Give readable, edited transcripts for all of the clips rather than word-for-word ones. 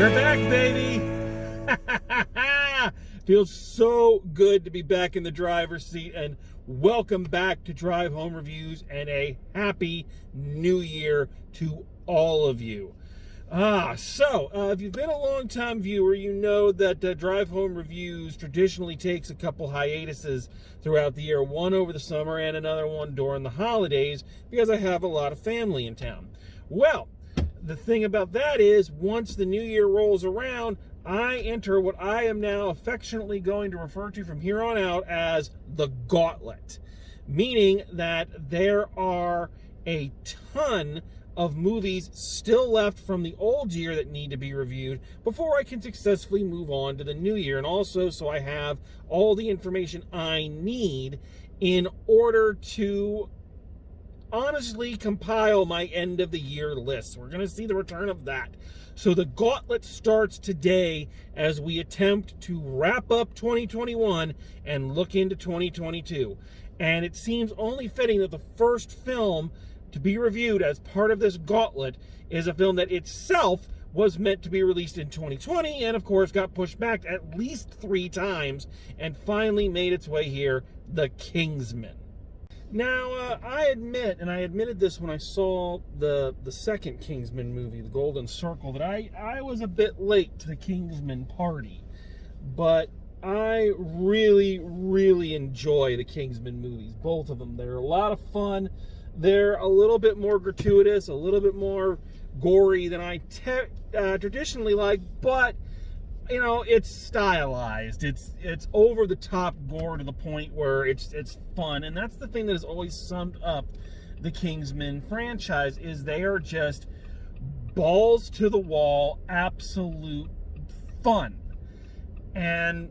We're back, baby! Feels so good to be back in the driver's seat, and welcome back to Drive Home Reviews, and a happy new year to all of you. If you've been a long-time viewer, you know that Drive Home Reviews traditionally takes a couple hiatuses throughout the year, one over the summer and another one during the holidays, because I have a lot of family in town. Well, the thing about that is, once the new year rolls around, I enter what I am now affectionately going to refer to from here on out as the Gauntlet, meaning that there are a ton of movies still left from the old year that need to be reviewed before I can successfully move on to the new year, and also so I have all the information I need in order to honestly compile my end of the year list. We're going to see the return of that. So the Gauntlet starts today as we attempt to wrap up 2021 and look into 2022. And it seems only fitting that the first film to be reviewed as part of this Gauntlet is a film that itself was meant to be released in 2020 and of course got pushed back at least 3 times and finally made its way here, The Kingsman. Now, I admit, and I admitted this when I saw the second Kingsman movie, The Golden Circle, that I was a bit late to the Kingsman party. But I really, really enjoy the Kingsman movies, both of them. They're a lot of fun. They're a little bit more gratuitous, a little bit more gory than I traditionally like, but you know, it's stylized. It's over the top gore to the point where it's fun, and that's the thing that has always summed up the Kingsman franchise, is they are just balls to the wall, absolute fun. And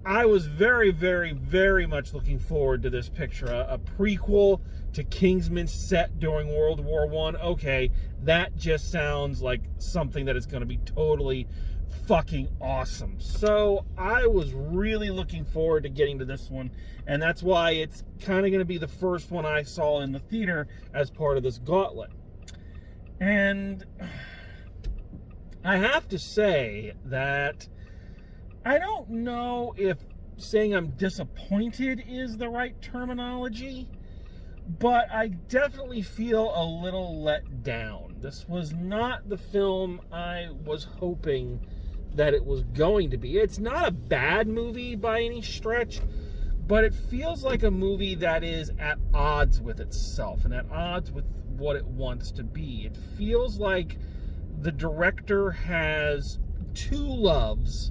I was very, very, very much looking forward to this picture, a prequel to Kingsman set during World War I. Okay, that just sounds like something that is going to be totally fucking awesome. So I was really looking forward to getting to this one, and that's why it's kind of going to be the first one I saw in the theater as part of this Gauntlet. And I have to say that I don't know if saying I'm disappointed is the right terminology, but I definitely feel a little let down. This was not the film I was hoping that it was going to be. It's not a bad movie by any stretch, but it feels like a movie that is at odds with itself and at odds with what it wants to be. It feels like the director has 2 loves,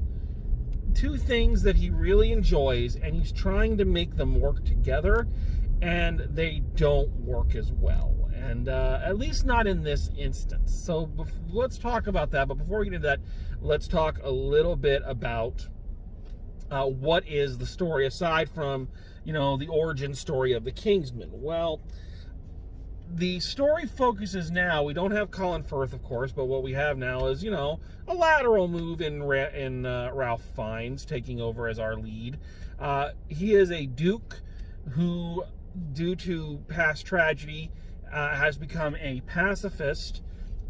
2 things that he really enjoys, and he's trying to make them work together, and they don't work as well. And at least not in this instance. So let's talk about that. But before we get into that, let's talk a little bit about what is the story, aside from, you know, the origin story of the Kingsman. Well, the story focuses now, we don't have Colin Firth, of course, but what we have now is, you know, a lateral move in Ralph Fiennes taking over as our lead. He is a duke who, due to past tragedy, has become a pacifist,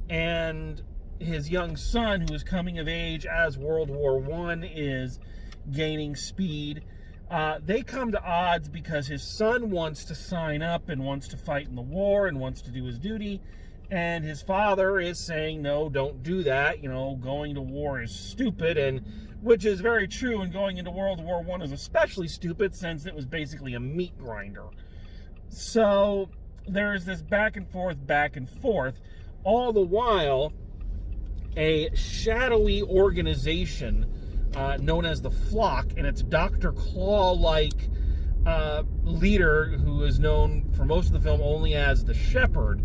and his young son, who is coming of age as World War I is gaining speed, they come to odds because his son wants to sign up and wants to fight in the war and wants to do his duty, and his father is saying, no, don't do that, you know, going to war is stupid, and which is very true, and going into World War I is especially stupid since it was basically a meat grinder. So there's this back and forth, all the while a shadowy organization known as the Flock, and its Dr. Claw-like leader, who is known for most of the film only as the Shepherd,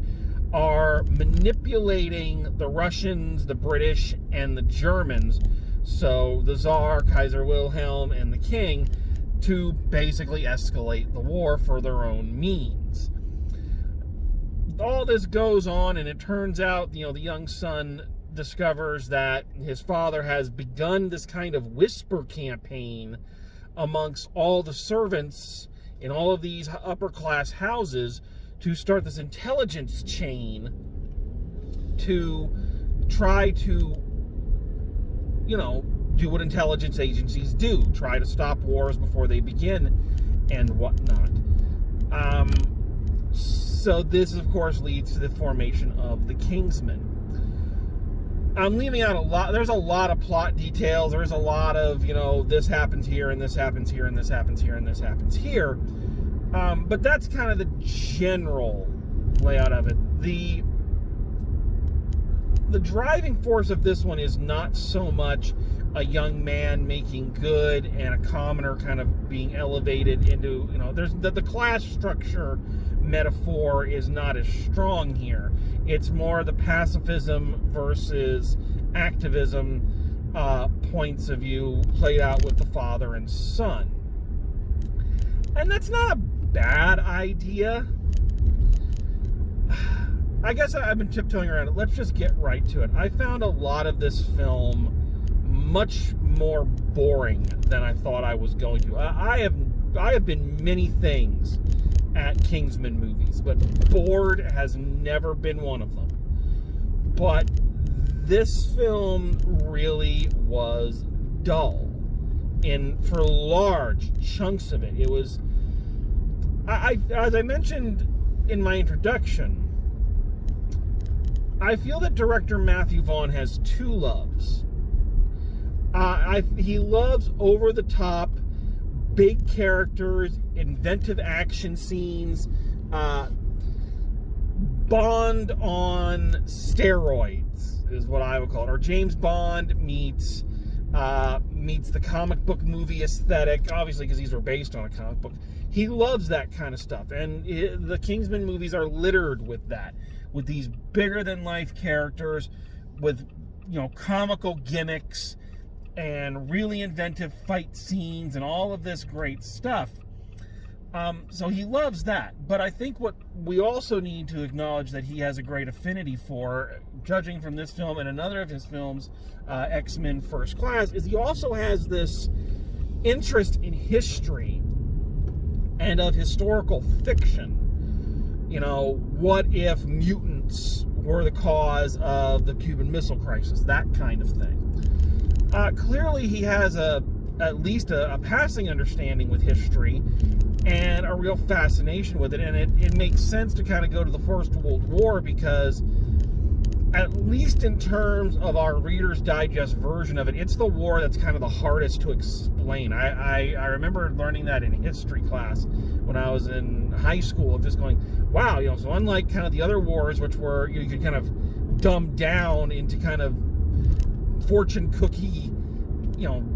are manipulating the Russians, the British, and the Germans, so the Tsar, Kaiser Wilhelm, and the King, to basically escalate the war for their own means. All this goes on, and it turns out, you know, the young son discovers that his father has begun this kind of whisper campaign amongst all the servants in all of these upper class houses to start this intelligence chain to try to do what intelligence agencies do, try to stop wars before they begin and whatnot. So this, of course, leads to the formation of the Kingsmen. I'm leaving out a lot. There's a lot of plot details. There's a lot of, this happens here, and this happens here, and this happens here, and this happens here. But that's kind of the general layout of it. The driving force of this one is not so much a young man making good and a commoner kind of being elevated into, there's the class structure metaphor is not as strong here. It's more the pacifism versus activism points of view played out with the father and son. And that's not a bad idea. I guess I've been tiptoeing around it. Let's just get right to it. I found a lot of this film much more boring than I thought I was going to. I have been many things at Kingsman movies, but bored has never been one of them. But this film really was dull for large chunks of it. It was, as I mentioned in my introduction, I feel that director Matthew Vaughn has two loves. He loves over-the-top, big characters, inventive action scenes, Bond on steroids is what I would call it, or James Bond meets the comic book movie aesthetic, obviously because these were based on a comic book. He loves that kind of stuff, and the Kingsman movies are littered with that, with these bigger-than-life characters, with comical gimmicks, and really inventive fight scenes and all of this great stuff. So he loves that. But I think what we also need to acknowledge that he has a great affinity for, judging from this film and another of his films, X-Men First Class, is he also has this interest in history and of historical fiction. What if mutants were the cause of the Cuban Missile Crisis? That kind of thing. Clearly, he has at least a passing understanding with history and a real fascination with it. And it makes sense to kind of go to the First World War because, at least in terms of our Reader's Digest version of it, it's the war that's kind of the hardest to explain. I remember learning that in history class when I was in high school, of just going, wow, so unlike kind of the other wars, which were, you could kind of dumb down into kind of fortune cookie,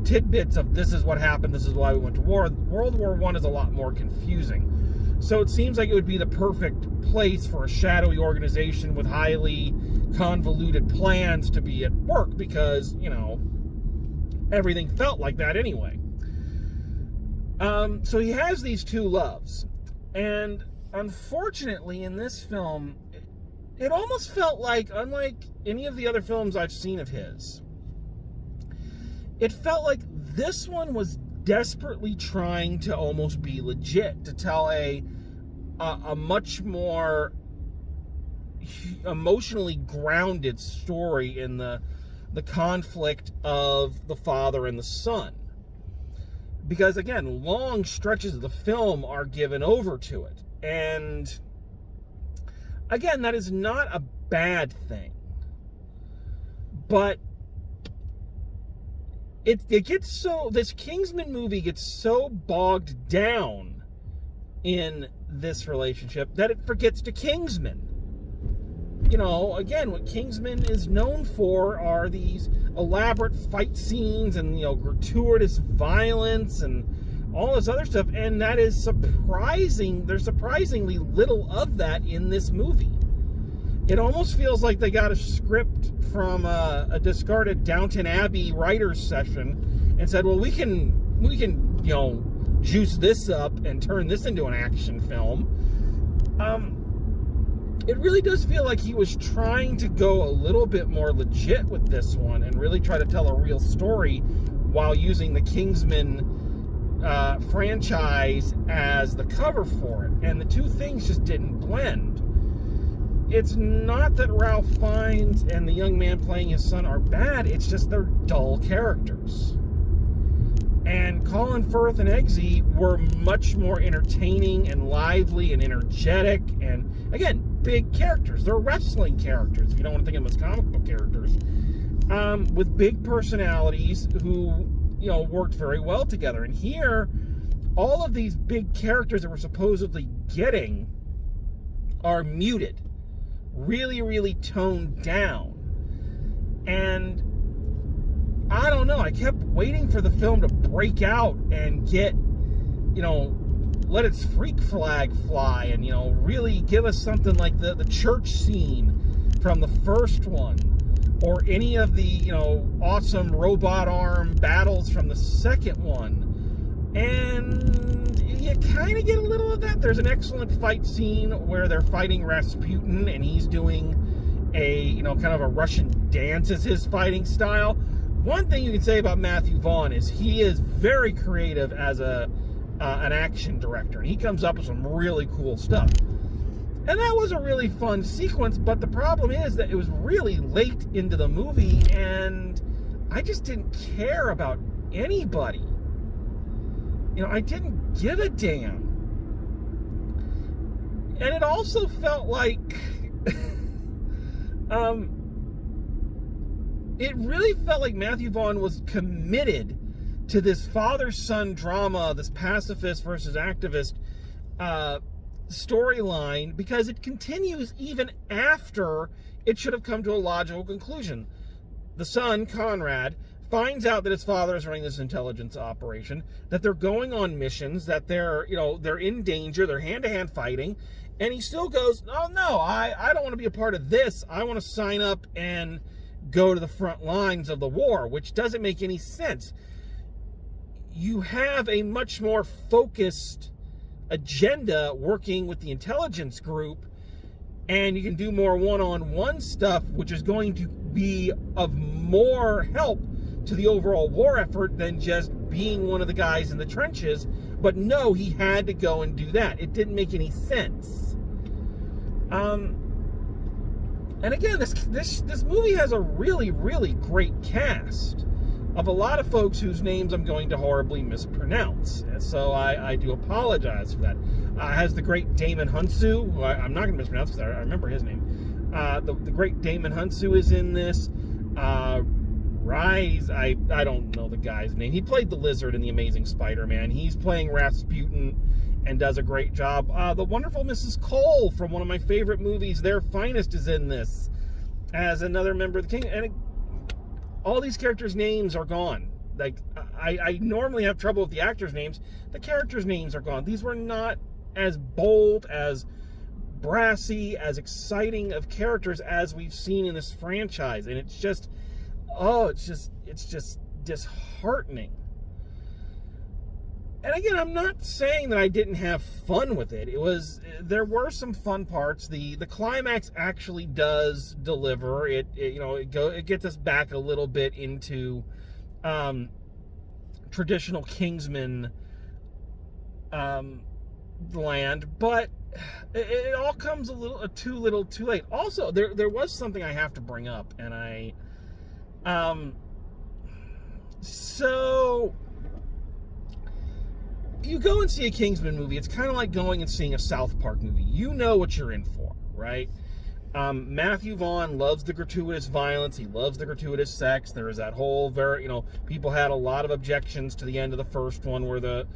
tidbits of this is what happened, this is why we went to war. World War I is a lot more confusing. So it seems like it would be the perfect place for a shadowy organization with highly convoluted plans to be at work because, everything felt like that anyway. So he has these two loves. And unfortunately, in this film, it almost felt like, unlike any of the other films I've seen of his, it felt like this one was desperately trying to almost be legit, to tell a much more emotionally grounded story in the conflict of the father and the son. Because, again, long stretches of the film are given over to it. And, again, that is not a bad thing. But it gets so, this Kingsman movie gets so bogged down in this relationship that it forgets to Kingsman. Again, what Kingsman is known for are these elaborate fight scenes and, gratuitous violence and all this other stuff, and that is surprising. There's surprisingly little of that in this movie. It almost feels like they got a script from a discarded Downton Abbey writer's session and said, well, we can juice this up and turn this into an action film. It really does feel like he was trying to go a little bit more legit with this one and really try to tell a real story while using the Kingsman franchise as the cover for it. And the two things just didn't blend. it's not that Ralph Fiennes and the young man playing his son are bad, it's just they're dull characters. And Colin Firth and Eggsy were much more entertaining and lively and energetic, and again, big characters. They're wrestling characters, if you don't want to think of them as comic book characters, with big personalities who, worked very well together. And here, all of these big characters that we're supposedly getting are muted, really, really toned down. And I don't know, I kept waiting for the film to break out and get, let its freak flag fly and, really give us something like the church scene from the first one, or any of the, awesome robot arm battles from the second one. And you kind of get a little of that. There's an excellent fight scene where they're fighting Rasputin, and he's doing a, kind of a Russian dance as his fighting style. One thing you can say about Matthew Vaughn is he is very creative as an action director. He comes up with some really cool stuff. And that was a really fun sequence, but the problem is that it was really late into the movie, and I just didn't care about anybody. I didn't give a damn. And it also felt like it really felt like Matthew Vaughn was committed to this father-son drama, this pacifist versus activist storyline, because it continues even after it should have come to a logical conclusion. The son, Conrad, finds out that his father is running this intelligence operation, that they're going on missions, that they're in danger, they're hand-to-hand fighting, and he still goes, oh no, I don't want to be a part of this. I want to sign up and go to the front lines of the war, which doesn't make any sense. You have a much more focused agenda working with the intelligence group, and you can do more one-on-one stuff, which is going to be of more help to the overall war effort than just being one of the guys in the trenches. But no, he had to go and do that. It didn't make any sense. And again, this movie has a really, really great cast of a lot of folks whose names I'm going to horribly mispronounce. And so I do apologize for that. It has the great Damon Hunsu, who I'm not going to mispronounce because I remember his name. The great Damon Hunsu is in this. Rise, I don't know the guy's name. He played the Lizard in The Amazing Spider-Man. He's playing Rasputin and does a great job. The wonderful Mrs. Cole from one of my favorite movies, Their Finest, is in this as another member of the King. And all these characters' names are gone. Like, I normally have trouble with the actors' names. The characters' names are gone. These were not as bold, as brassy, as exciting of characters as we've seen in this franchise. And it's just, it's just disheartening. And again, I'm not saying that I didn't have fun with it. There were some fun parts. The climax actually does deliver. It gets us back a little bit into traditional Kingsman land, but it all comes a little too late. Also, there was something I have to bring up, and so you go and see a Kingsman movie, it's kind of like going and seeing a South Park movie. You know what you're in for, right? Matthew Vaughn loves the gratuitous violence. He loves the gratuitous sex. There is that whole people had a lot of objections to the end of the first one where the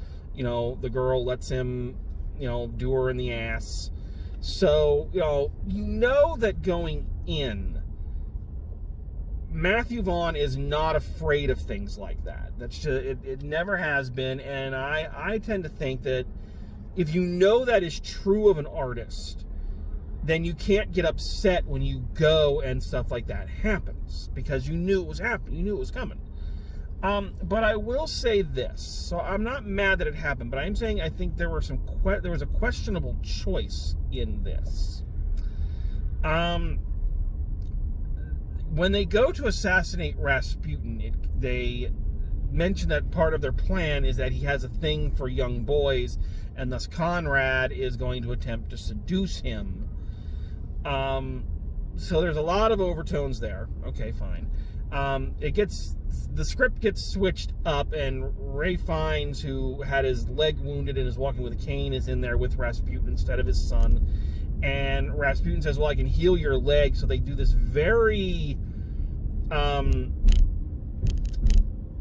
girl lets him, do her in the ass. So, that going in, Matthew Vaughn is not afraid of things like that. That's just, it never has been. And I tend to think that if you know that is true of an artist, then you can't get upset when you go and stuff like that happens, because you knew it was happening. You knew it was coming. But I will say this. So I'm not mad that it happened, but I'm saying I think there was a questionable choice in this. When they go to assassinate Rasputin, they mention that part of their plan is that he has a thing for young boys, and thus Conrad is going to attempt to seduce him. So there's a lot of overtones there. Okay, fine. The script gets switched up, and Ray Fiennes, who had his leg wounded and is walking with a cane, is in there with Rasputin instead of his son. And Rasputin says, well, I can heal your leg. So they do this very, I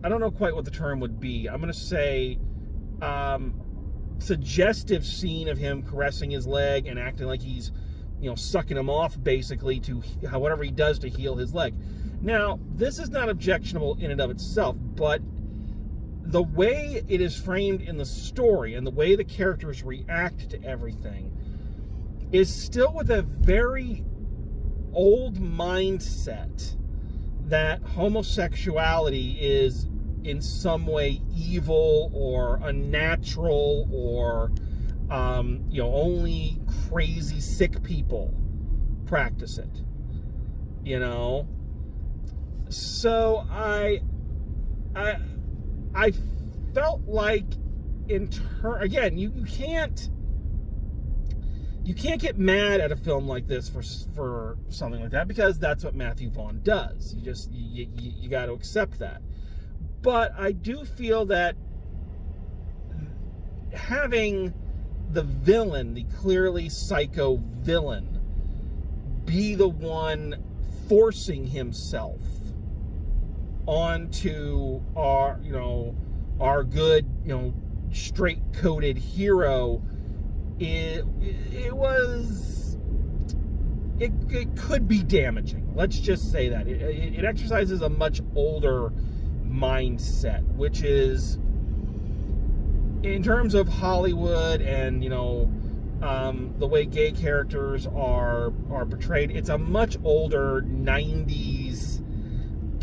don't know quite what the term would be. I'm going to say, suggestive scene of him caressing his leg and acting like he's, sucking him off basically to whatever he does to heal his leg. Now, this is not objectionable in and of itself, but the way it is framed in the story and the way the characters react to everything is still with a very old mindset that homosexuality is in some way evil or unnatural or only crazy sick people practice it, So I felt like again, you can't get mad at a film like this for something like that, because that's what Matthew Vaughn does. You got to accept that. But I do feel that having the villain, the clearly psycho villain, be the one forcing himself onto our good, straight-coated hero, it could be damaging. Let's just say that. It exercises a much older mindset, which is, in terms of Hollywood and, the way gay characters are portrayed, it's a much older 90s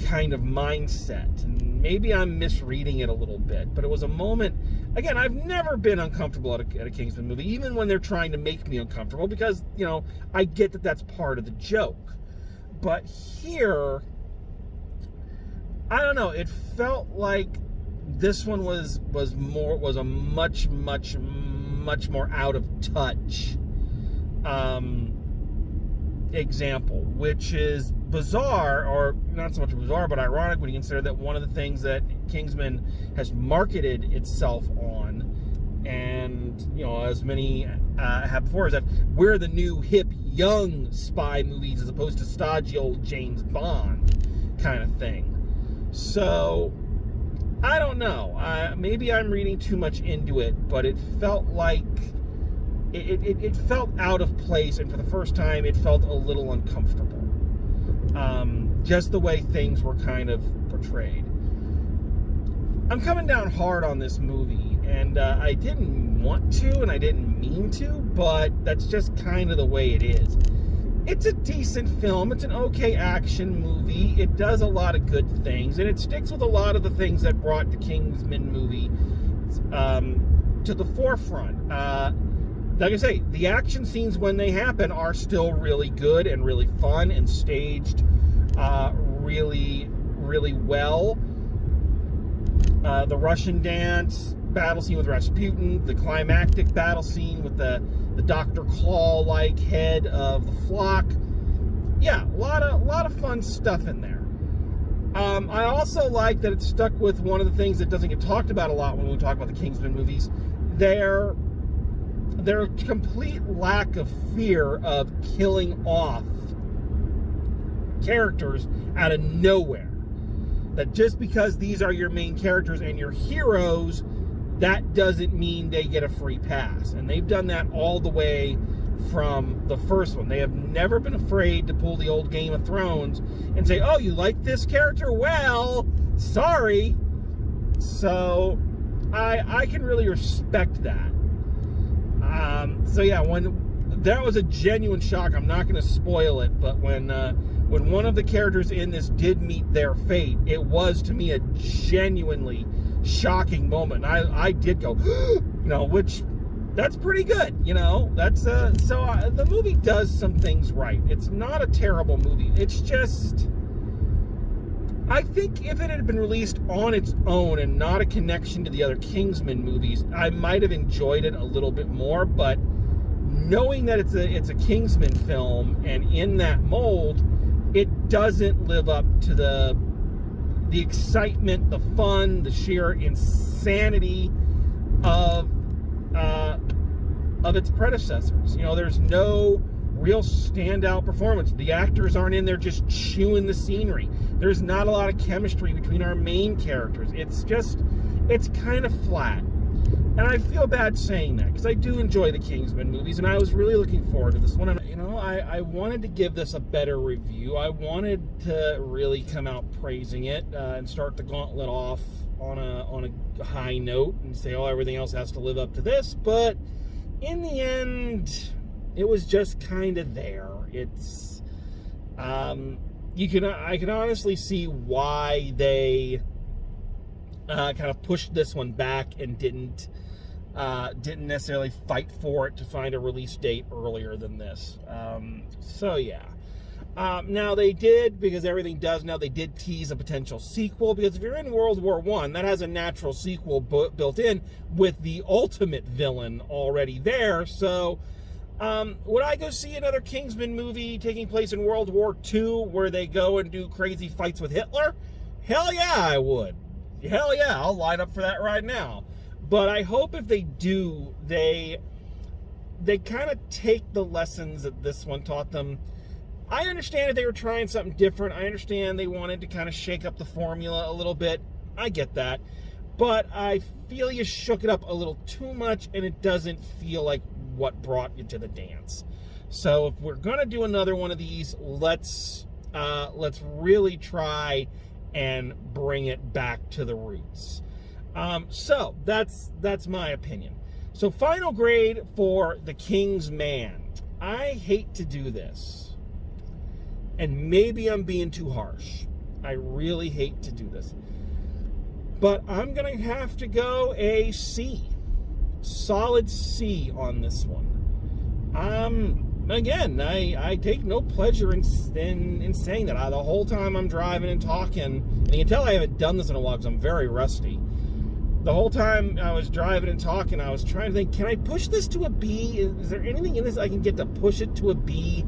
kind of mindset. And maybe I'm misreading it a little bit, but it was a moment. Again, I've never been uncomfortable at a Kingsman movie, even when they're trying to make me uncomfortable, because, I get that that's part of the joke. But here, I don't know, it felt like this one was a much more out of touch example, which is bizarre, or not so much bizarre, but ironic when you consider that one of the things that Kingsman has marketed itself on, and as many have before, is that we're the new hip young spy movies as opposed to stodgy old James Bond kind of thing. So I don't know. Maybe I'm reading too much into it, but it felt like it felt out of place, and for the first time, it felt a little uncomfortable. Just the way things were kind of portrayed. I'm coming down hard on this movie, and I didn't want to, and I didn't mean to, but that's just kind of the way it is. It's a decent film. It's an okay action movie. It does a lot of good things, and it sticks with a lot of the things that brought the Kingsman movie to the forefront. Like I say, the action scenes when they happen are still really good and really fun and staged really, really well. The Russian dance battle scene with Rasputin, the climactic battle scene with the Dr. Claw-like head of the flock. Yeah, a lot of fun stuff in there. I also like that it stuck with one of the things that doesn't get talked about a lot when we talk about the Kingsman movies. Their complete lack of fear of killing off characters out of nowhere. That just because these are your main characters and your heroes, that doesn't mean they get a free pass. And they've done that all the way from the first one. They have never been afraid to pull the old Game of Thrones and say, oh, you like this character? Well, sorry. So I can really respect that. So yeah, that was a genuine shock. I'm not going to spoil it, but when one of the characters in this did meet their fate, it was to me a genuinely shocking moment. I did go, which that's pretty good. That's the movie does some things right. It's not a terrible movie. It's just, I think if it had been released on its own and not a connection to the other Kingsman movies, I might have enjoyed it a little bit more, but knowing that it's a Kingsman film, and in that mold, it doesn't live up to the excitement, the fun, the sheer insanity of its predecessors. You know, there's no real standout performance. The actors aren't in there just chewing the scenery. There's not a lot of chemistry between our main characters. It's kind of flat. And I feel bad saying that, because I do enjoy the Kingsman movies, and I was really looking forward to this one. And, you know, I wanted to give this a better review. I wanted to really come out praising it and start the gauntlet off on a high note and say, oh, everything else has to live up to this. But in the end, it was just kind of there. It's I can honestly see why they kind of pushed this one back and didn't necessarily fight for it to find a release date earlier than this. So yeah. Now they did, because everything does now, they did tease a potential sequel, because if you're in World War I, that has a natural sequel built in with the ultimate villain already there. So would I go see another Kingsman movie taking place in World War II where they go and do crazy fights with Hitler? Hell yeah, I would. Hell yeah, I'll line up for that right now. But I hope if they do, they kind of take the lessons that this one taught them. I understand that they were trying something different. I understand they wanted to kind of shake up the formula a little bit. I get that. But I feel you shook it up a little too much, and it doesn't feel like what brought you to the dance. So if we're going to do another one of these, let's really try and bring it back to the roots. So that's my opinion. So final grade for The King's Man. I hate to do this, and maybe I'm being too harsh. I really hate to do this, but I'm gonna have to go a C, solid C on this one. Again, I take no pleasure in saying that. The whole time I'm driving and talking, and you can tell I haven't done this in a while because I'm very rusty. The whole time I was driving and talking, I was trying to think, can I push this to a B? Is there anything in this I can get to push it to a B?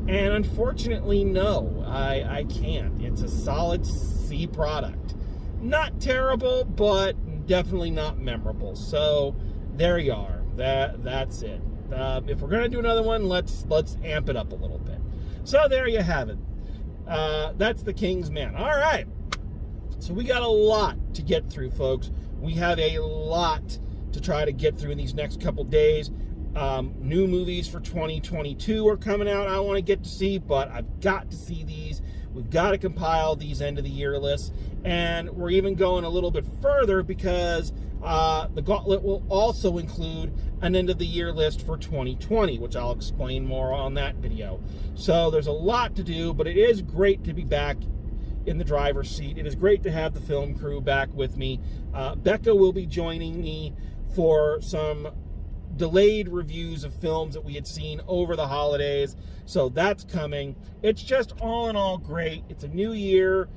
And unfortunately, no, I can't. It's a solid C product. Not terrible, but definitely not memorable. So there you are. That's it. If we're gonna do another one, let's amp it up a little bit. So there you have it. That's The King's Man. All right. So we got a lot to get through, folks. We have a lot to try to get through in these next couple days. New movies for 2022 are coming out I want to get to see, but I've got to see these. We've got to compile these end of the year lists, and we're even going a little bit further because the Gauntlet will also include an end of the year list for 2020, which I'll explain more on that video. So there's a lot to do, but it is great to be back in the driver's seat. It is great to have the film crew back with me. Becca will be joining me for some delayed reviews of films that we had seen over the holidays, so that's coming. It's just all in all great. It's a new year,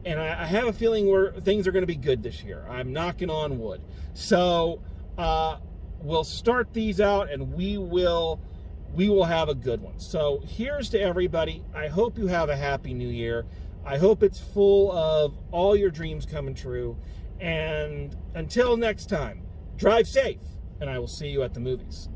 and I have a feeling where things are going to be good this year. I'm knocking on wood. So we'll start these out, and we will have a good one. So here's to everybody. I hope you have a happy new year. I hope it's full of all your dreams coming true. And until next time, drive safe, and I will see you at the movies.